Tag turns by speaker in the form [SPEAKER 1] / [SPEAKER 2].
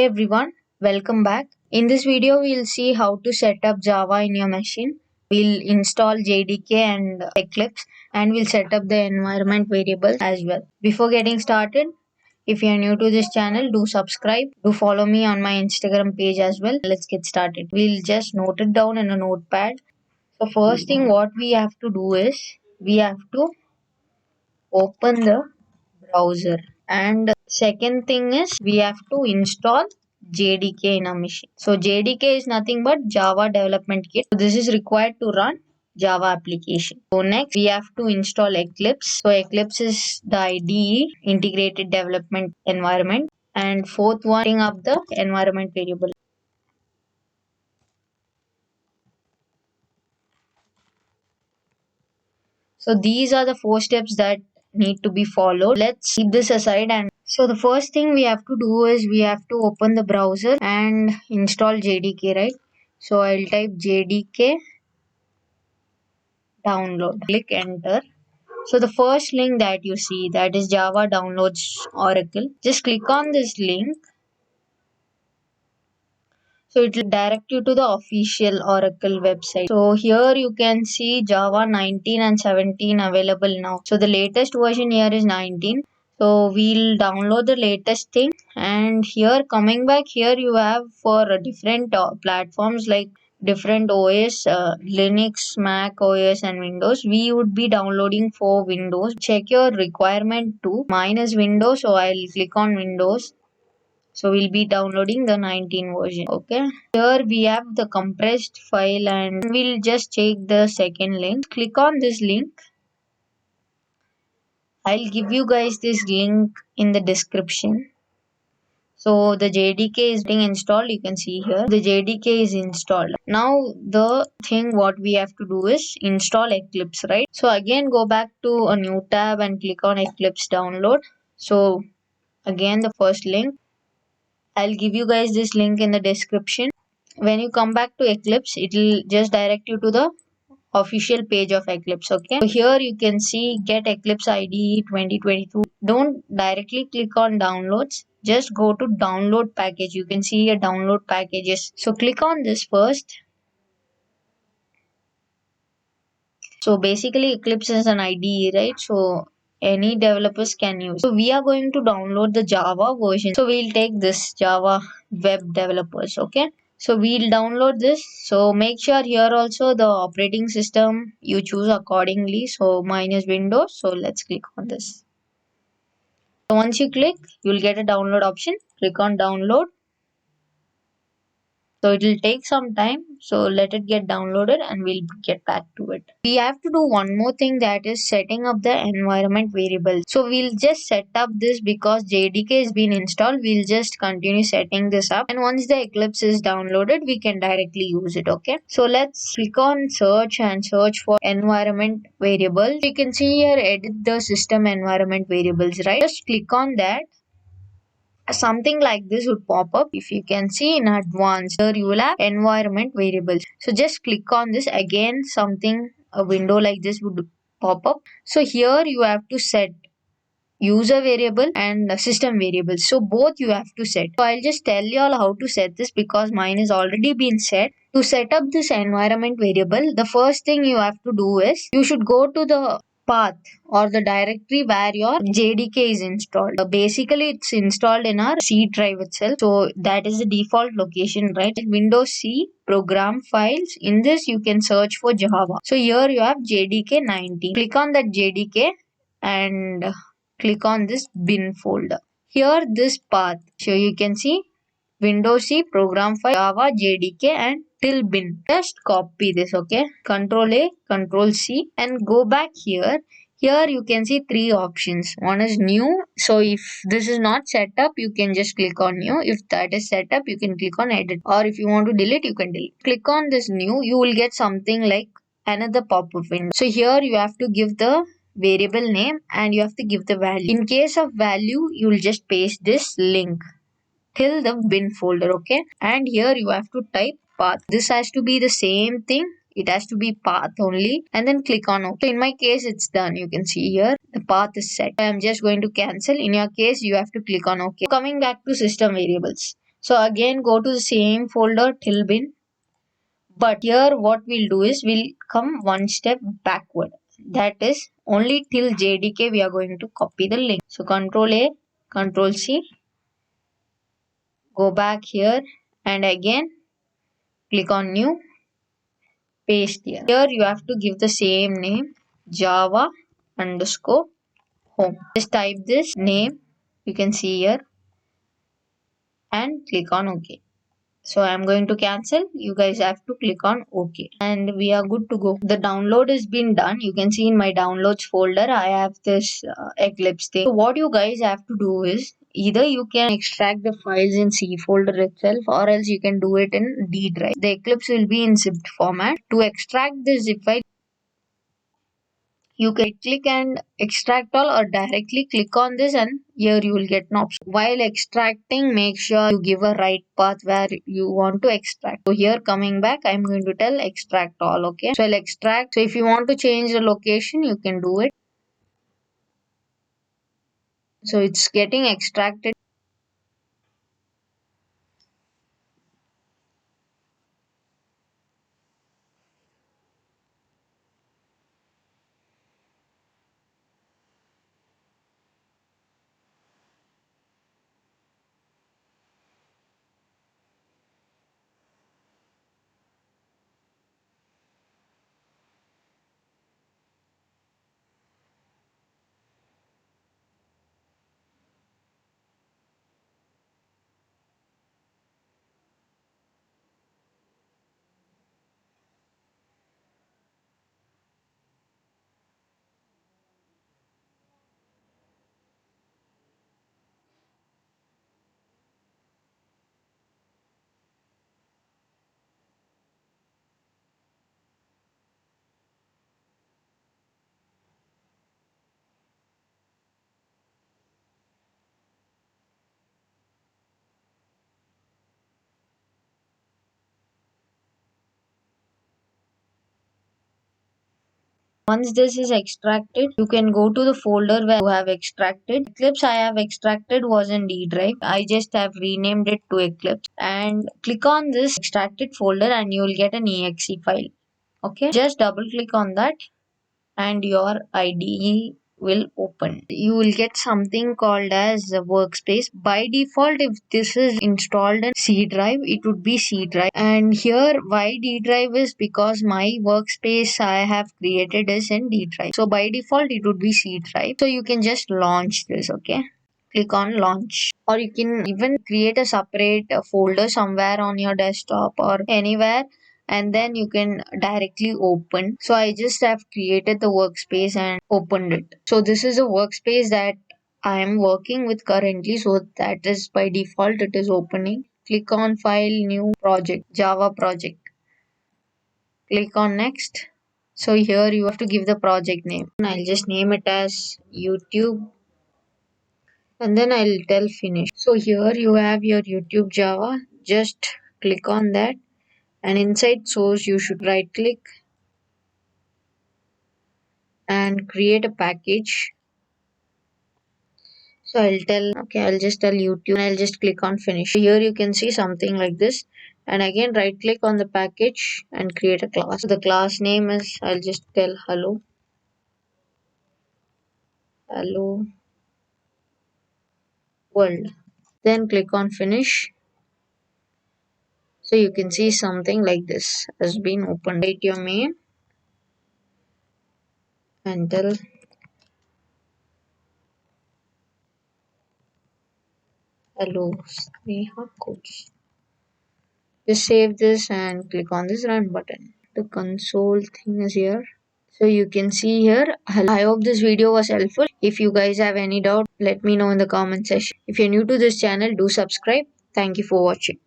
[SPEAKER 1] Hey everyone, welcome back. In this video, we'll see how to set up Java in your machine. We'll install JDK and Eclipse and we'll set up the environment variables as well. Before getting started, if you are new to this channel, do subscribe. Do follow me on my Instagram page as well. Let's get started. We'll just note it down in a notepad. So first thing what we have to do is we have to open the browser. And second thing is we have to install JDK in our machine. So JDK is nothing but Java Development Kit. So this is required to run Java application. So next we have to install Eclipse. So Eclipse is the IDE, Integrated Development Environment. And fourth one, setting up the environment variable. So these are the 4 steps that need to be followed. Let's keep this aside. And so the first thing we have to do is we have to open the browser and install JDK, right? So I'll type JDK download, click enter. So the first link that you see, that is Java Downloads Oracle. Just click on this link. So it will direct you to the official Oracle website. So here you can see Java 19 and 17 available now. So the latest version here is 19. So we'll download the latest thing, and here coming back here you have for different platforms like different OS, Linux, Mac OS and Windows. We would be downloading for Windows. Check your requirement too. Mine is Windows, so I'll click on Windows. So we'll be downloading the 19 version. Okay, here we have the compressed file and we'll just check the second link. Click on this link. I'll give you guys this link in the description. So the JDK is being installed. You can see here the JDK is installed. Now the thing what we have to do is install Eclipse, right? So again go back to a new tab and click on Eclipse download. So again the first link. I'll give you guys this link in the description. When you come back to Eclipse, it will just direct you to the official page of Eclipse. Okay, so here you can see get Eclipse IDE 2022. Don't directly click on downloads, just go to download package. You can see here download packages. So click on this first. So basically Eclipse is an IDE, right? So any developers can use. So we are going to download the Java version. So we'll take this Java web developers. Okay, so we'll download this. So make sure here also the operating system you choose accordingly. So mine is Windows. So let's click on this. So once you click, you'll get a download option. Click on download. So it will take some time. So let it get downloaded and we'll get back to it. We have to do one more thing, that is setting up the environment variable. So we'll just set up this because JDK has been installed. We'll just continue setting this up. And once the Eclipse is downloaded, we can directly use it. Okay. So let's click on search and search for environment variable. You can see here edit the system environment variables, right? Just click on that. Something like this would pop up. If you can see in advanced, here you will have environment variables. So just click on this. Again a window like this would pop up. So here you have to set user variable and system variable. So both you have to set. So I'll just tell you all how to set this because mine is already been set. To set up this environment variable, the first thing you have to do is you should go to the path or the directory where your JDK is installed. Basically it's installed in our C drive itself. So that is the default location, right? Windows C program files. In this you can search for Java. So here you have JDK 19. Click on that JDK and click on this bin folder. Here this path. So you can see Windows C program file Java JDK and till bin. Just copy this. Okay, Control A, Control C and go back here. Here you can see 3 options. One is new. So if this is not set up, you can just click on new. If that is set up, you can click on edit. Or if you want to delete, you can delete. Click on this new. You will get something like another pop-up window. So here you have to give the variable name and you have to give the value. In case of value, you will just paste this link till the bin folder. Okay, and here you have to type path. This has to be the same thing. It has to be path only, and then click on OK. So in my case it's done. You can see here the path is set. I am just going to cancel. In your case you have to click on OK. Coming back to system variables, So again go to the same folder till bin. But here what we'll do is we'll come one step backward. That is only till JDK we are going to copy the link. So Control A, Control C, go back here and again click on new, paste here. Here you have to give the same name, Java underscore home. Just type this name, you can see here, and click on OK. So I'm going to cancel. You guys have to click on OK and we are good to go. The download has been done. You can see in my downloads folder I have this Eclipse thing. So what you guys have to do is either you can extract the files in C folder itself or else you can do it in D drive. The Eclipse will be in zipped format. To extract the zip file, you can right click and extract all or directly click on this and here you will get an option. While extracting, make sure you give a right path where you want to extract. So here coming back, I'm going to tell extract all. Okay. So I'll extract. So if you want to change the location, you can do it. So it's getting extracted. Once this is extracted, you can go to the folder where you have extracted. Eclipse I have extracted was in D drive. I just have renamed it to Eclipse and click on this extracted folder and you will get an exe file. Okay, just double click on that and your IDE will open. You will get something called as a workspace. By default, if this is installed in C drive, it would be C drive. And here why D drive is because my workspace I have created is in D drive. So by default, it would be C drive. So you can just launch this, okay? Click on launch, or you can even create a separate folder somewhere on your desktop or anywhere and then you can directly open. So I just have created the workspace and opened it. So this is a workspace that I am working with currently, so that is by default it is opening. Click on file, new project, Java project, click on next. So here you have to give the project name. I'll just name it as YouTube and then I'll tell finish. So here you have your YouTube Java. Just click on that and inside source you should right click and create a package. So I'll just tell YouTube and I'll just click on finish. Here you can see something like this and again right click on the package and create a class. So the class name is, I'll just tell hello world. Then click on finish. So you can see something like this has been opened. Write your main and tell hello Sneha coach. Just save this and click on this run button. The console thing is here. So you can see here. I hope this video was helpful. If you guys have any doubt, let me know in the comment section. If you're new to this channel, do subscribe. Thank you for watching.